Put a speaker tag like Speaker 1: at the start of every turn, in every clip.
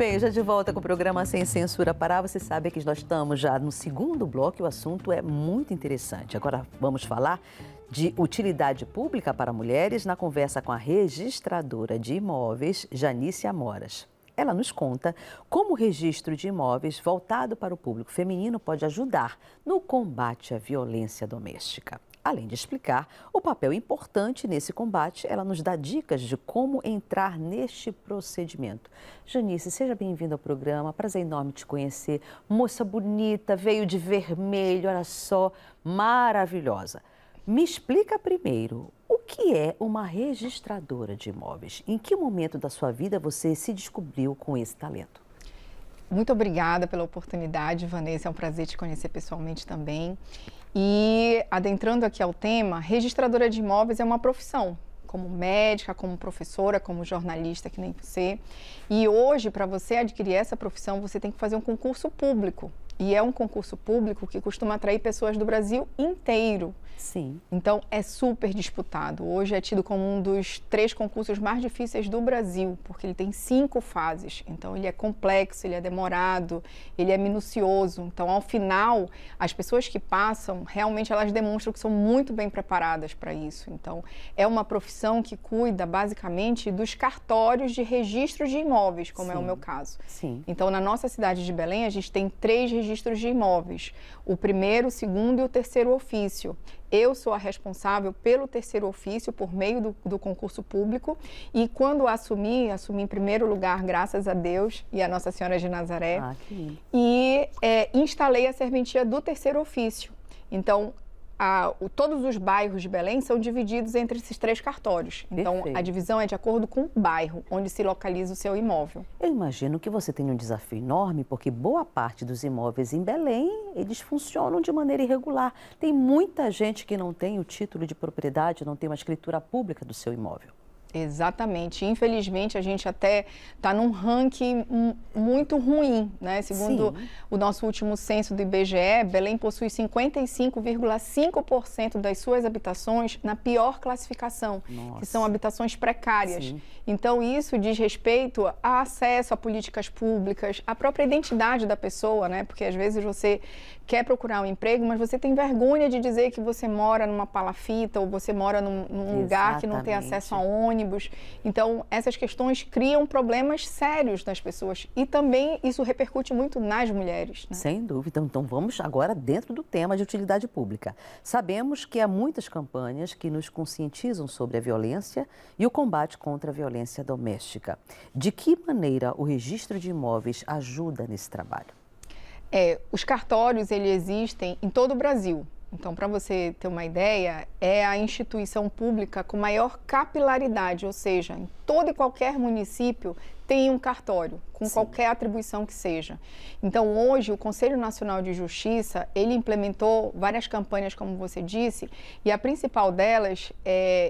Speaker 1: bem, já de volta com o programa Sem Censura Pará. Você sabe que nós estamos já no segundo bloco e o assunto é muito interessante. Agora vamos falar de utilidade pública para mulheres na conversa com a registradora de imóveis, Janice Amoras. Ela nos conta como o registro de imóveis voltado para o público feminino pode ajudar no combate à violência doméstica. Além de explicar o papel importante nesse combate, ela nos dá dicas de como entrar neste procedimento. Janice, seja bem-vinda ao programa, prazer enorme te conhecer. Moça bonita, veio de vermelho, olha só, maravilhosa. Me explica primeiro, o que é uma registradora de imóveis? Em que momento da sua vida você se descobriu com esse talento?
Speaker 2: Muito obrigada pela oportunidade, Vanessa, é um prazer te conhecer pessoalmente também. E adentrando aqui ao tema, registradora de imóveis é uma profissão, como médica, como professora, como jornalista, que nem você. E hoje, para você adquirir essa profissão, você tem que fazer um concurso público. E é um concurso público que costuma atrair pessoas do Brasil inteiro.
Speaker 1: Sim.
Speaker 2: Então, é super disputado. Hoje é tido como um dos 3 concursos mais difíceis do Brasil, porque ele tem 5 fases. Então, ele é complexo, ele é demorado, ele é minucioso. Então, ao final, as pessoas que passam, realmente elas demonstram que são muito bem preparadas para isso. Então, é uma profissão que cuida, basicamente, dos cartórios de registro de imóveis, como é o meu caso.
Speaker 1: Sim.
Speaker 2: Então, na nossa cidade de Belém, a gente tem 3 registros de imóveis. O primeiro, o segundo e o terceiro ofício. Eu sou a responsável pelo terceiro ofício por meio do concurso público e quando assumi em primeiro lugar, graças a Deus e a Nossa Senhora de Nazaré, e instalei a serventia do terceiro ofício. Então, todos os bairros de Belém são divididos entre esses 3 cartórios. Então,
Speaker 1: Perfeito.
Speaker 2: a divisão é de acordo com o bairro onde se localiza o seu imóvel.
Speaker 1: Eu imagino que você tem um desafio enorme, porque boa parte dos imóveis em Belém, eles funcionam de maneira irregular. Tem muita gente que não tem o título de propriedade, não tem uma escritura pública do seu imóvel.
Speaker 2: Exatamente. Infelizmente, a gente até está num ranking muito ruim, né? Segundo o nosso último censo do IBGE, Belém possui 55,5% das suas habitações na pior classificação, que são habitações precárias.
Speaker 1: Sim.
Speaker 2: Então, isso diz respeito a acesso a políticas públicas, à própria identidade da pessoa, né? Porque às vezes você quer procurar um emprego, mas você tem vergonha de dizer que você mora numa palafita ou você mora num lugar que não tem acesso a ônibus. Então, essas questões criam problemas sérios nas pessoas e também isso repercute muito nas mulheres, né?
Speaker 1: Sem dúvida. Então, vamos agora dentro do tema de utilidade pública. Sabemos que há muitas campanhas que nos conscientizam sobre a violência e o combate contra a violência doméstica. De que maneira o registro de imóveis ajuda nesse trabalho?
Speaker 2: Os cartórios, eles existem em todo o Brasil. Então, para você ter uma ideia, é a instituição pública com maior capilaridade, ou seja, em todo e qualquer município tem um cartório, com qualquer atribuição que seja. Então, hoje, o Conselho Nacional de Justiça, ele implementou várias campanhas, como você disse, e a principal delas,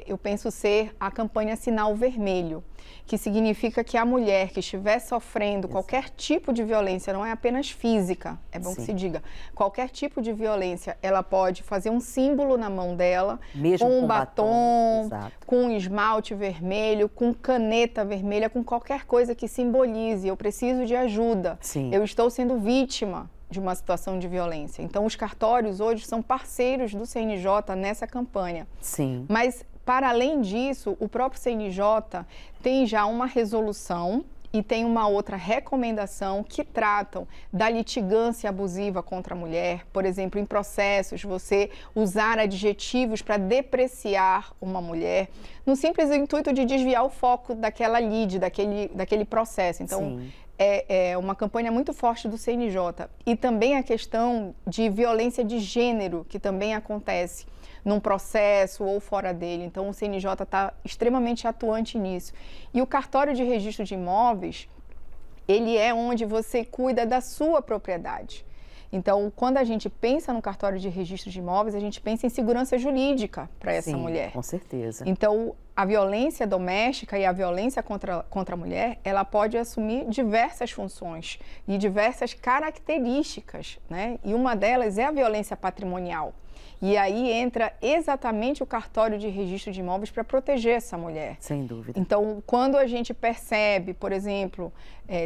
Speaker 2: eu penso ser a campanha Sinal Vermelho, que significa que a mulher que estiver sofrendo qualquer tipo de violência, não é apenas física, é bom que se diga, qualquer tipo de violência, ela pode fazer um símbolo na mão dela,
Speaker 1: mesmo
Speaker 2: com um batom,
Speaker 1: exato,
Speaker 2: com esmalte vermelho, com caneta vermelha, com qualquer coisa que simbolize, eu preciso de ajuda, eu estou sendo vítima de uma situação de violência. Então, os cartórios hoje são parceiros do CNJ nessa campanha.
Speaker 1: Sim.
Speaker 2: Mas, para além disso, o próprio CNJ tem já uma resolução e tem uma outra recomendação que tratam da litigância abusiva contra a mulher. Por exemplo, em processos, você usar adjetivos para depreciar uma mulher, no simples intuito de desviar o foco daquela lide, daquele processo. Então, é uma campanha muito forte do CNJ. E também a questão de violência de gênero, que também acontece num processo ou fora dele. Então, o CNJ está extremamente atuante nisso. E o cartório de registro de imóveis, ele é onde você cuida da sua propriedade. Então, quando a gente pensa no cartório de registro de imóveis, a gente pensa em segurança jurídica para essa
Speaker 1: Sim,
Speaker 2: mulher.
Speaker 1: Com certeza.
Speaker 2: Então, a violência doméstica e a violência contra a mulher, ela pode assumir diversas funções e diversas características, né? E uma delas é a violência patrimonial. E aí entra exatamente o cartório de registro de imóveis para proteger essa mulher.
Speaker 1: Sem dúvida.
Speaker 2: Então, quando a gente percebe, por exemplo,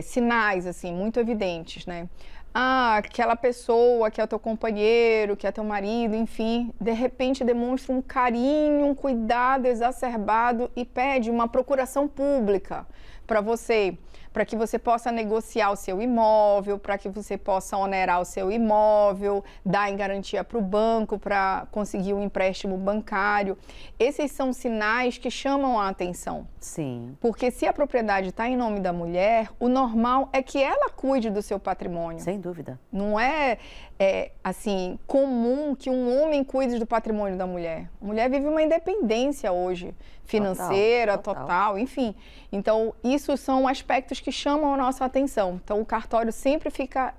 Speaker 2: sinais assim muito evidentes, né? Aquela pessoa que é o teu companheiro, que é teu marido, enfim, de repente demonstra um carinho, um cuidado exacerbado e pede uma procuração pública para você, para que você possa negociar o seu imóvel, para que você possa onerar o seu imóvel, dar em garantia para o banco, para conseguir um empréstimo bancário. Esses são sinais que chamam a atenção.
Speaker 1: Sim.
Speaker 2: Porque se a propriedade está em nome da mulher, o normal é que ela cuide do seu patrimônio.
Speaker 1: Sem dúvida.
Speaker 2: Não é, assim, comum que um homem cuide do patrimônio da mulher. A mulher vive uma independência hoje, financeira, total, enfim. Então, isso são aspectos que chamam a nossa atenção. Então, o cartório sempre fica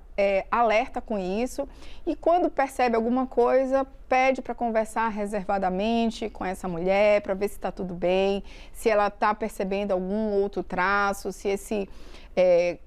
Speaker 2: alerta com isso e quando percebe alguma coisa, pede para conversar reservadamente com essa mulher, para ver se está tudo bem, se ela está percebendo algum outro traço, se esse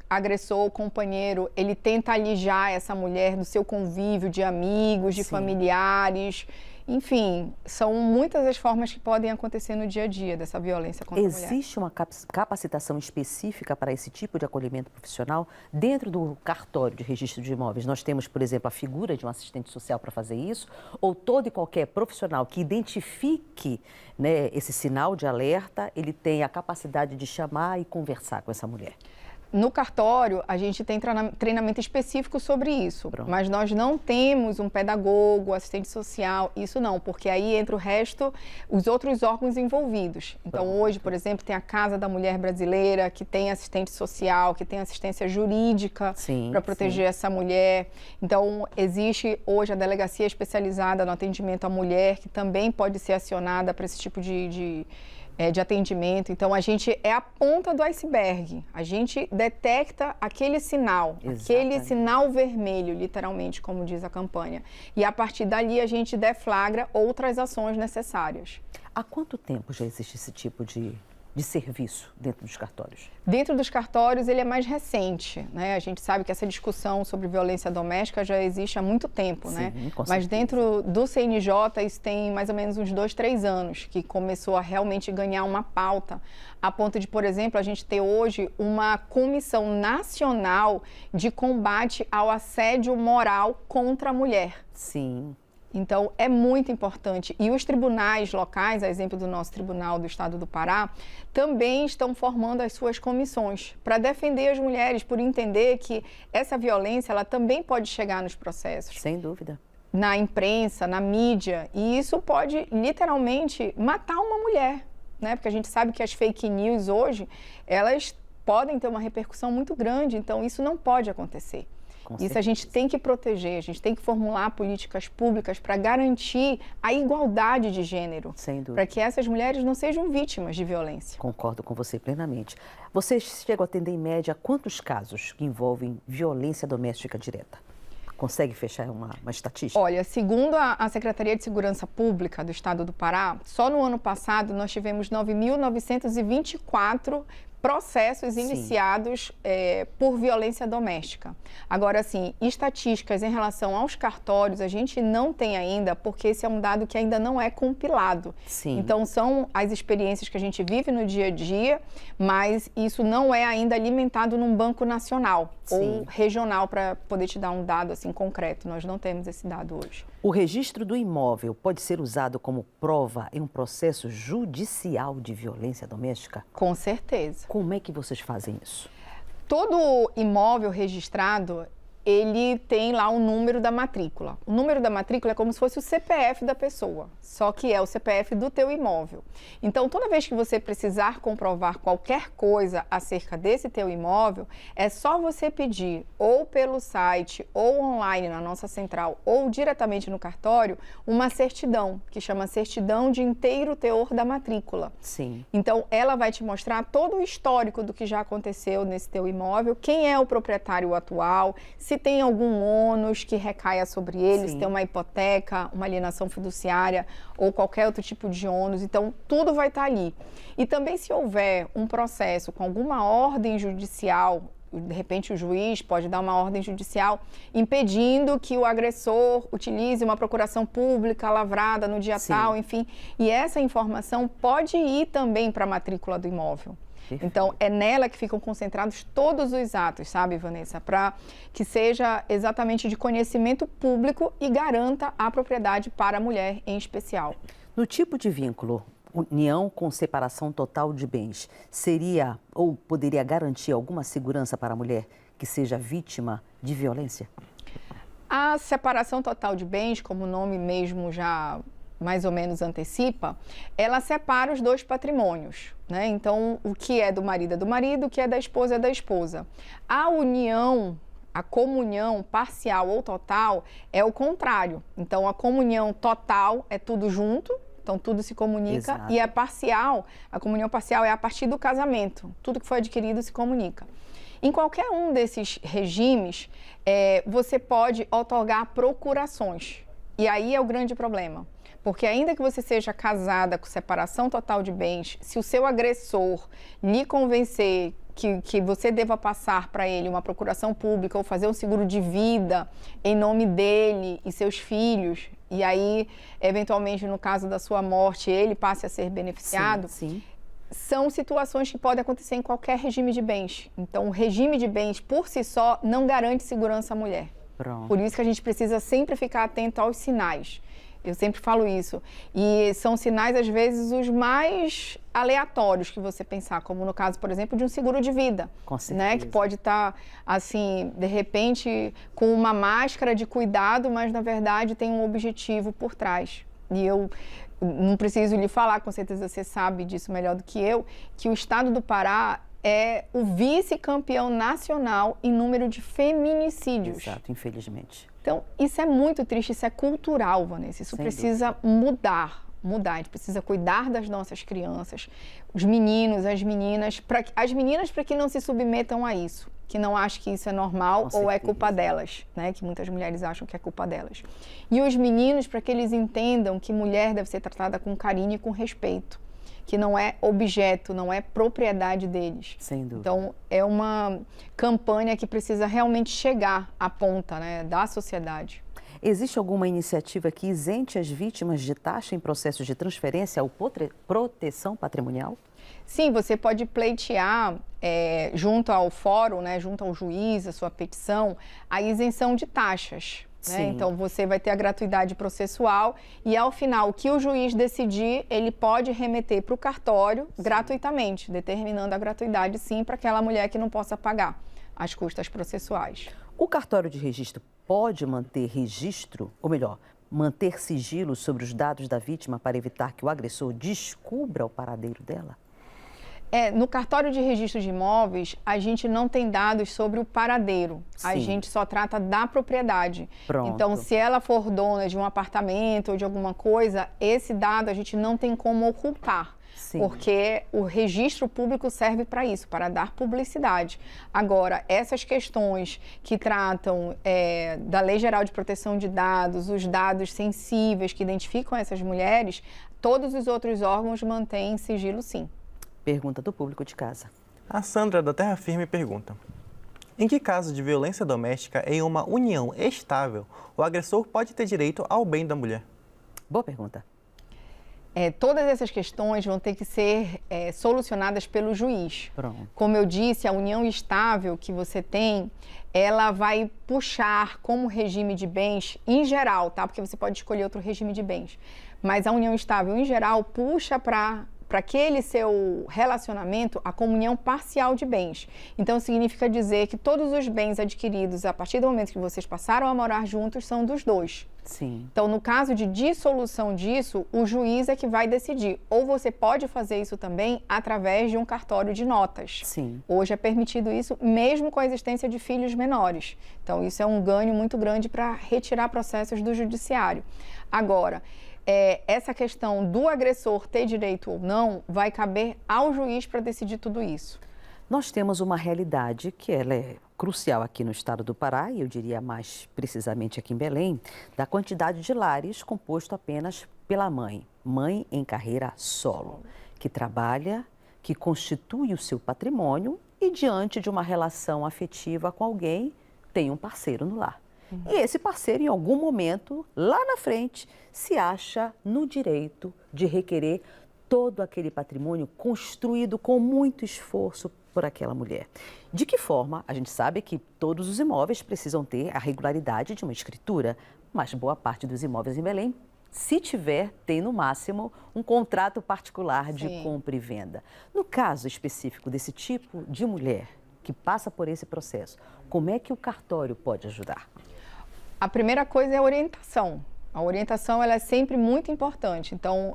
Speaker 2: agressor, companheiro, ele tenta alijar essa mulher do seu convívio de amigos, de familiares. Enfim, são muitas as formas que podem acontecer no dia a dia dessa violência contra a mulher.
Speaker 1: Existe uma capacitação específica para esse tipo de acolhimento profissional? Dentro do cartório de registro de imóveis, nós temos, por exemplo, a figura de um assistente social para fazer isso? Ou todo e qualquer profissional que identifique, né, esse sinal de alerta, ele tem a capacidade de chamar e conversar com essa mulher?
Speaker 2: No cartório, a gente tem treinamento específico sobre isso, mas nós não temos um pedagogo, assistente social, isso não, porque aí entra o resto, os outros órgãos envolvidos. Então, hoje, por exemplo, tem a Casa da Mulher Brasileira, que tem assistente social, que tem assistência jurídica para proteger essa mulher. Então, existe hoje a delegacia especializada no atendimento à mulher, que também pode ser acionada para esse tipo de atendimento. Então, a gente é a ponta do iceberg. A gente detecta aquele sinal, aquele sinal vermelho, literalmente, como diz a campanha. E, a partir dali, a gente deflagra outras ações necessárias.
Speaker 1: Há quanto tempo já existe esse tipo de serviço dentro dos cartórios?
Speaker 2: Dentro dos cartórios, ele é mais recente, né? A gente sabe que essa discussão sobre violência doméstica já existe há muito tempo, né? Mas dentro do CNJ, isso tem mais ou menos uns 2, 3 anos, que começou a realmente ganhar uma pauta, a ponto de, por exemplo, a gente ter hoje uma comissão nacional de combate ao assédio moral contra a mulher.
Speaker 1: Sim.
Speaker 2: Então, é muito importante. E os tribunais locais, a exemplo do nosso Tribunal do Estado do Pará, também estão formando as suas comissões para defender as mulheres, por entender que essa violência, ela também pode chegar nos processos.
Speaker 1: Sem dúvida.
Speaker 2: Na imprensa, na mídia. E isso pode, literalmente, matar uma mulher, né? Porque a gente sabe que as fake news hoje, elas podem ter uma repercussão muito grande. Então, isso não pode acontecer. Isso a gente tem que proteger, a gente tem que formular políticas públicas para garantir a igualdade de gênero, para que essas mulheres não sejam vítimas de violência.
Speaker 1: Concordo com você plenamente. Você chega a atender em média quantos casos que envolvem violência doméstica direta? Consegue fechar uma estatística?
Speaker 2: Olha, segundo a Secretaria de Segurança Pública do Estado do Pará, só no ano passado nós tivemos 9.924 processos iniciados por violência doméstica. Agora, assim, estatísticas em relação aos cartórios, a gente não tem ainda, porque esse é um dado que ainda não é compilado.
Speaker 1: Sim.
Speaker 2: Então, são as experiências que a gente vive no dia a dia, mas isso não é ainda alimentado num banco nacional ou regional para poder te dar um dado assim concreto. Nós não temos esse dado hoje.
Speaker 1: O registro do imóvel pode ser usado como prova em um processo judicial de violência doméstica?
Speaker 2: Com certeza.
Speaker 1: Como é que vocês fazem isso?
Speaker 2: Todo imóvel registrado, ele tem lá o número da matrícula. O número da matrícula é como se fosse o CPF da pessoa, só que é o CPF do teu imóvel. Então, toda vez que você precisar comprovar qualquer coisa acerca desse teu imóvel, é só você pedir ou pelo site ou online na nossa central ou diretamente no cartório uma certidão, que chama certidão de inteiro teor da matrícula.
Speaker 1: Sim.
Speaker 2: Então, ela vai te mostrar todo o histórico do que já aconteceu nesse teu imóvel, quem é o proprietário atual, se se tem algum ônus que recaia sobre ele,
Speaker 1: Sim.
Speaker 2: se tem uma hipoteca, uma alienação fiduciária ou qualquer outro tipo de ônus. Então, tudo vai estar ali. E também se houver um processo com alguma ordem judicial, de repente o juiz pode dar uma ordem judicial impedindo que o agressor utilize uma procuração pública lavrada no dia tal, enfim. E essa informação pode ir também para a matrícula do imóvel. Perfeito. Então, é nela que ficam concentrados todos os atos, sabe, Vanessa? Para que seja exatamente de conhecimento público e garanta a propriedade para a mulher em especial.
Speaker 1: No tipo de vínculo, união com separação total de bens, seria ou poderia garantir alguma segurança para a mulher que seja vítima de violência?
Speaker 2: A separação total de bens, como o nome mesmo já mais ou menos antecipa, ela separa os dois patrimônios, né? Então, o que é do marido é do marido, o que é da esposa é da esposa. A união, a comunhão parcial ou total é o contrário. Então, a comunhão total é tudo junto, então tudo se comunica. Exato. E a parcial, a comunhão parcial é a partir do casamento. Tudo que foi adquirido se comunica. Em qualquer um desses regimes, você pode outorgar procurações. E aí é o grande problema. Porque ainda que você seja casada com separação total de bens, se o seu agressor lhe convencer que você deva passar para ele uma procuração pública ou fazer um seguro de vida em nome dele e seus filhos, e aí, eventualmente, no caso da sua morte, ele passe a ser beneficiado, sim. São situações que podem acontecer em qualquer regime de bens. Então, o regime de bens, por si só, não garante segurança à mulher. Pronto. Por isso que a gente precisa sempre ficar atento aos sinais. Eu sempre falo isso. E são sinais, às vezes, os mais aleatórios que você pensar, como no caso, por exemplo, de um seguro de vida. Com certeza. Né? Que pode estar, assim, de repente, com uma máscara de cuidado, mas, na verdade, tem um objetivo por trás. E eu não preciso lhe falar, com certeza você sabe disso melhor do que eu, que o estado do Pará é o vice-campeão nacional em número de feminicídios.
Speaker 1: Exato, infelizmente.
Speaker 2: Então, isso é muito triste, isso é cultural, Vanessa. Isso precisa mudar. A gente precisa cuidar das nossas crianças, os meninos, as meninas para que não se submetam a isso, que não achem que isso é normal ou é culpa delas, né? Que muitas mulheres acham que é culpa delas. E os meninos para que eles entendam que mulher deve ser tratada com carinho e com respeito, que não é objeto, não é propriedade deles. Sem dúvida. Então, é uma campanha que precisa realmente chegar à ponta, né, da sociedade.
Speaker 1: Existe alguma iniciativa que isente as vítimas de taxa em processos de transferência ou proteção patrimonial?
Speaker 2: Sim, você pode pleitear junto ao fórum, né, junto ao juiz, a sua petição, a isenção de taxas. Né? Então, você vai ter a gratuidade processual e, ao final, o que o juiz decidir, ele pode remeter para o cartório gratuitamente, determinando a gratuidade, sim, para aquela mulher que não possa pagar as custas processuais.
Speaker 1: O cartório de registro pode manter registro, ou melhor, manter sigilo sobre os dados da vítima para evitar que o agressor descubra o paradeiro dela?
Speaker 2: No cartório de registro de imóveis, a gente não tem dados sobre o paradeiro. Sim. A gente só trata da propriedade. Pronto. Então, se ela for dona de um apartamento ou de alguma coisa, esse dado a gente não tem como ocultar. Sim. Porque o registro público serve para isso, para dar publicidade. Agora, essas questões que tratam da Lei Geral de Proteção de Dados, os dados sensíveis que identificam essas mulheres, todos os outros órgãos mantêm sigilo, sim.
Speaker 1: Pergunta do público de casa.
Speaker 3: A Sandra, da Terra Firme, pergunta: em que caso de violência doméstica em uma união estável, o agressor pode ter direito ao bem da mulher?
Speaker 1: Boa pergunta.
Speaker 2: Todas essas questões vão ter que ser solucionadas pelo juiz. Pronto. Como eu disse, a união estável que você tem, ela vai puxar como regime de bens, em geral, tá? Porque você pode escolher outro regime de bens. Mas a união estável, em geral, puxa para aquele seu relacionamento a comunhão parcial de bens. Então, significa dizer que todos os bens adquiridos a partir do momento que vocês passaram a morar juntos são dos dois. Sim. Então, no caso de dissolução disso, o juiz é que vai decidir. Ou você pode fazer isso também através de um cartório de notas. Sim. Hoje é permitido isso, mesmo com a existência de filhos menores. Então, isso é um ganho muito grande para retirar processos do judiciário. Agora, essa questão do agressor ter direito ou não vai caber ao juiz para decidir tudo isso.
Speaker 1: Nós temos uma realidade que ela é crucial aqui no estado do Pará, e eu diria mais precisamente aqui em Belém, da quantidade de lares composto apenas pela mãe em carreira solo, que trabalha, que constitui o seu patrimônio e diante de uma relação afetiva com alguém, tem um parceiro no lar. E esse parceiro, em algum momento, lá na frente, se acha no direito de requerer todo aquele patrimônio construído com muito esforço por aquela mulher. De que forma? A gente sabe que todos os imóveis precisam ter a regularidade de uma escritura, mas boa parte dos imóveis em Belém, se tiver, tem no máximo um contrato particular de compra e venda. No caso específico desse tipo de mulher que passa por esse processo, como é que o cartório pode ajudar?
Speaker 2: A primeira coisa é a orientação. A orientação ela é sempre muito importante. Então,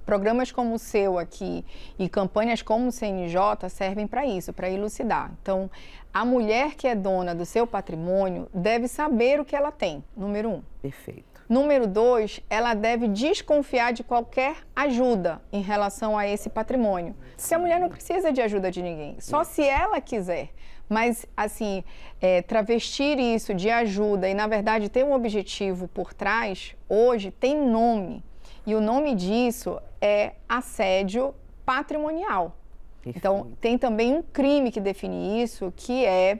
Speaker 2: programas como o seu aqui e campanhas como o CNJ servem para isso, para elucidar. Então, a mulher que é dona do seu patrimônio deve saber o que ela tem, número 1.
Speaker 1: Perfeito.
Speaker 2: Número 2, ela deve desconfiar de qualquer ajuda em relação a esse patrimônio. Porque a mulher não precisa de ajuda de ninguém, só se ela quiser. Mas, assim, travestir isso de ajuda e, na verdade, ter um objetivo por trás, hoje tem nome. E o nome disso é assédio patrimonial.
Speaker 1: Perfeito.
Speaker 2: Então, tem também um crime que define isso, que é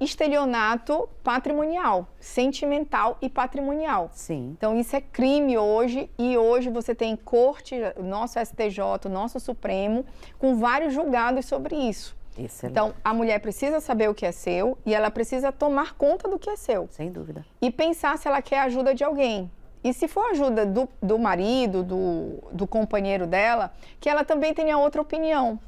Speaker 2: estelionato patrimonial, sentimental e patrimonial.
Speaker 1: Sim.
Speaker 2: Então, isso é crime hoje, e hoje você tem corte, o nosso STJ, o nosso Supremo, com vários julgados sobre isso.
Speaker 1: Excelente.
Speaker 2: Então, a mulher precisa saber o que é seu e ela precisa tomar conta do que é seu.
Speaker 1: Sem dúvida.
Speaker 2: E pensar se ela quer ajuda de alguém. E se for ajuda do marido, do companheiro dela, que ela também tenha outra opinião.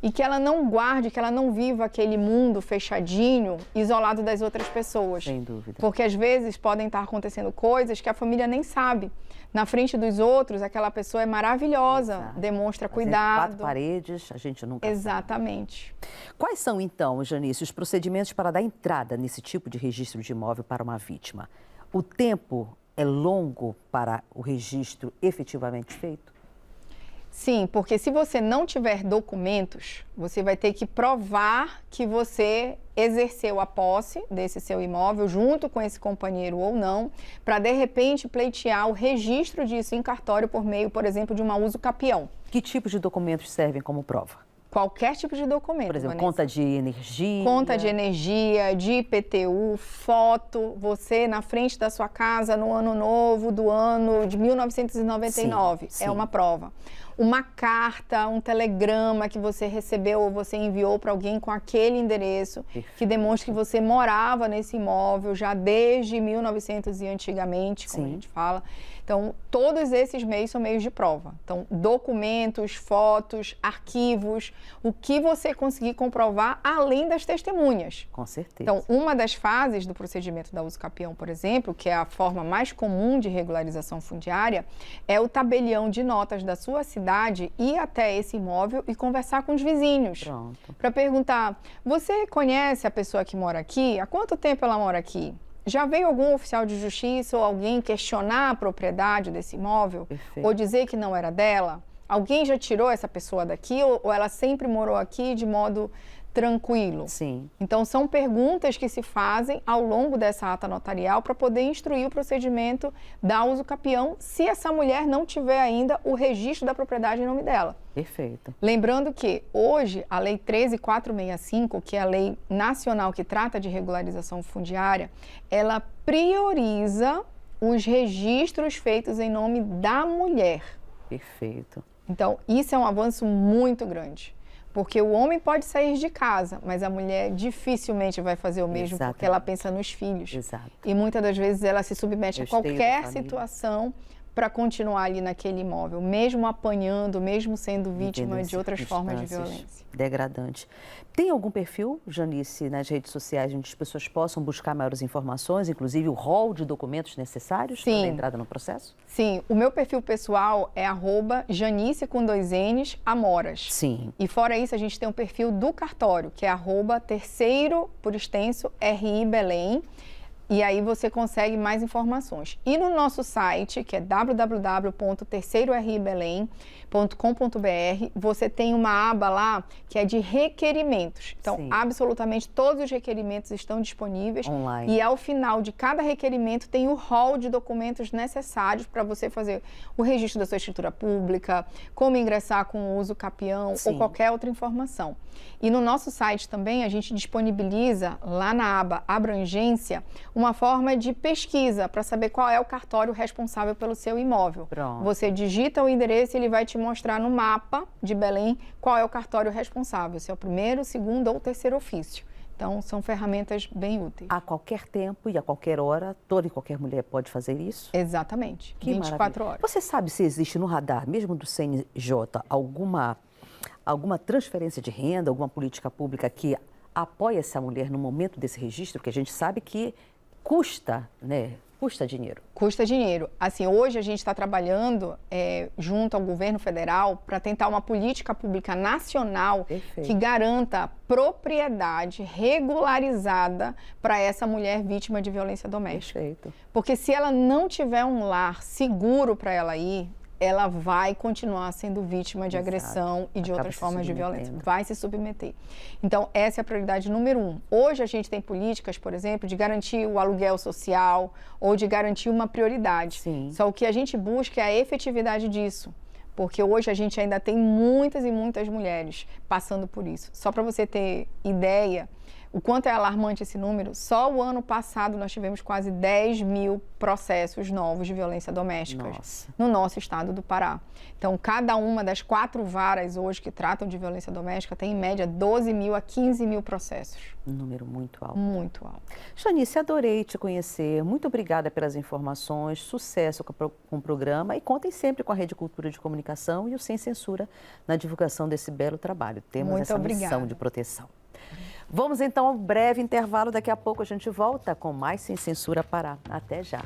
Speaker 2: E que ela não guarde, que ela não viva aquele mundo fechadinho, isolado das outras pessoas.
Speaker 1: Sem dúvida.
Speaker 2: Porque às vezes podem estar acontecendo coisas que a família nem sabe. Na frente dos outros, aquela pessoa é maravilhosa,
Speaker 1: Exato.
Speaker 2: Demonstra
Speaker 1: Mas
Speaker 2: cuidado.
Speaker 1: entre 4 paredes, a gente nunca
Speaker 2: Exatamente.
Speaker 1: sabe. Quais são, então, Janice, os procedimentos para dar entrada nesse tipo de registro de imóvel para uma vítima? O tempo é longo para o registro efetivamente feito?
Speaker 2: Sim, porque se você não tiver documentos, você vai ter que provar que você exerceu a posse desse seu imóvel junto com esse companheiro ou não, para de repente pleitear o registro disso em cartório por meio, por exemplo, de uma uso capião.
Speaker 1: Que tipos de documentos servem como prova?
Speaker 2: Qualquer tipo de documento.
Speaker 1: Por exemplo,
Speaker 2: Vanessa.
Speaker 1: conta de energia?
Speaker 2: Conta de energia, de IPTU, foto, você na frente da sua casa no ano novo do ano de 1999.
Speaker 1: Sim.
Speaker 2: É uma prova. Uma carta, um telegrama que você recebeu ou você enviou para alguém com aquele endereço, que demonstra que você morava nesse imóvel já desde 1900 e antigamente, como a gente fala. Então, todos esses meios são meios de prova. Então, documentos, fotos, arquivos, o que você conseguir comprovar além das testemunhas.
Speaker 1: Com certeza.
Speaker 2: Então, uma das fases do procedimento da uso capião, por exemplo, que é a forma mais comum de regularização fundiária, é o tabelião de notas da sua cidade ir até esse imóvel e conversar com os vizinhos.
Speaker 1: Pronto.
Speaker 2: Para perguntar, você conhece a pessoa que mora aqui? Há quanto tempo ela mora aqui? Já veio algum oficial de justiça ou alguém questionar a propriedade desse imóvel?
Speaker 1: Perfeito.
Speaker 2: Ou dizer que não era dela? Alguém já tirou essa pessoa daqui ou ela sempre morou aqui de modo tranquilo?
Speaker 1: Sim.
Speaker 2: Então, são perguntas que se fazem ao longo dessa ata notarial para poder instruir o procedimento da uso capião, se essa mulher não tiver ainda o registro da propriedade em nome dela.
Speaker 1: Perfeito.
Speaker 2: Lembrando que hoje a Lei 13.465, que é a lei nacional que trata de regularização fundiária, ela prioriza os registros feitos em nome da mulher.
Speaker 1: Perfeito.
Speaker 2: Então, isso é um avanço muito grande. Porque o homem pode sair de casa, mas a mulher dificilmente vai fazer o mesmo,
Speaker 1: Exatamente.
Speaker 2: Porque ela pensa nos filhos.
Speaker 1: Exato.
Speaker 2: E muitas das vezes ela se submete a
Speaker 1: Eu esteio da
Speaker 2: qualquer
Speaker 1: família.
Speaker 2: situação para continuar ali naquele imóvel, mesmo apanhando, mesmo sendo vítima de outras formas de violência.
Speaker 1: Degradante. Tem algum perfil, Janice, nas redes sociais onde as pessoas possam buscar maiores informações, inclusive o rol de documentos necessários para a entrada no processo?
Speaker 2: Sim, o meu perfil pessoal é @Janice com 2 N's, Amoras.
Speaker 1: Sim.
Speaker 2: E fora isso, a gente tem um perfil do cartório, que é @terceiro, por extenso, RI Belém. E aí você consegue mais informações. E no nosso site, que é www.terceirobelém.com.br, você tem uma aba lá que é de requerimentos. Então,
Speaker 1: Sim.
Speaker 2: absolutamente todos os requerimentos estão disponíveis.
Speaker 1: Online.
Speaker 2: E ao final de cada requerimento tem o rol de documentos necessários para você fazer o registro da sua escritura pública, como ingressar com o uso capião
Speaker 1: Sim.
Speaker 2: ou qualquer outra informação. E no nosso site também a gente disponibiliza lá na aba Abrangência uma forma de pesquisa para saber qual é o cartório responsável pelo seu imóvel.
Speaker 1: Pronto.
Speaker 2: Você digita o endereço e ele vai te mostrar no mapa de Belém qual é o cartório responsável, se é o primeiro, segundo ou terceiro ofício. Então, são ferramentas bem úteis.
Speaker 1: A qualquer tempo e a qualquer hora, toda e qualquer mulher pode fazer isso?
Speaker 2: Exatamente,
Speaker 1: Que
Speaker 2: 24
Speaker 1: maravilha.
Speaker 2: horas.
Speaker 1: Você sabe se existe no radar, mesmo do CNJ, alguma transferência de renda, alguma política pública que apoia essa mulher no momento desse registro? Porque a gente sabe que custa, né? Custa dinheiro.
Speaker 2: Custa dinheiro. Assim, hoje a gente está trabalhando junto ao governo federal para tentar uma política pública nacional
Speaker 1: Perfeito.
Speaker 2: que garanta propriedade regularizada para essa mulher vítima de violência doméstica.
Speaker 1: Perfeito.
Speaker 2: Porque se ela não tiver um lar seguro para ela ir, ela vai continuar sendo vítima de
Speaker 1: Exato.
Speaker 2: agressão e de
Speaker 1: Acaba
Speaker 2: outras
Speaker 1: se
Speaker 2: formas de violência.
Speaker 1: submetendo.
Speaker 2: Vai se submeter. Então, essa é a prioridade número 1. Hoje a gente tem políticas, por exemplo, de garantir o aluguel social ou de garantir uma prioridade.
Speaker 1: Sim.
Speaker 2: Só o que a gente busca é a efetividade disso. Porque hoje a gente ainda tem muitas e muitas mulheres passando por isso. Só para você ter ideia, o quanto é alarmante esse número, só o ano passado nós tivemos quase 10 mil processos novos de violência doméstica
Speaker 1: Nossa.
Speaker 2: no nosso estado do Pará. Então, cada uma das 4 varas hoje que tratam de violência doméstica tem, em média, 12 mil a 15 mil processos.
Speaker 1: Um número muito alto.
Speaker 2: Muito alto.
Speaker 1: Janice, adorei te conhecer. Muito obrigada pelas informações. Sucesso com o programa. E contem sempre com a Rede Cultura de Comunicação e o Sem Censura na divulgação desse belo trabalho. Temos
Speaker 2: Muito
Speaker 1: essa
Speaker 2: obrigada.
Speaker 1: missão de proteção. Vamos então a um breve intervalo. Daqui a pouco a gente volta com mais Sem Censura Pará. Até já.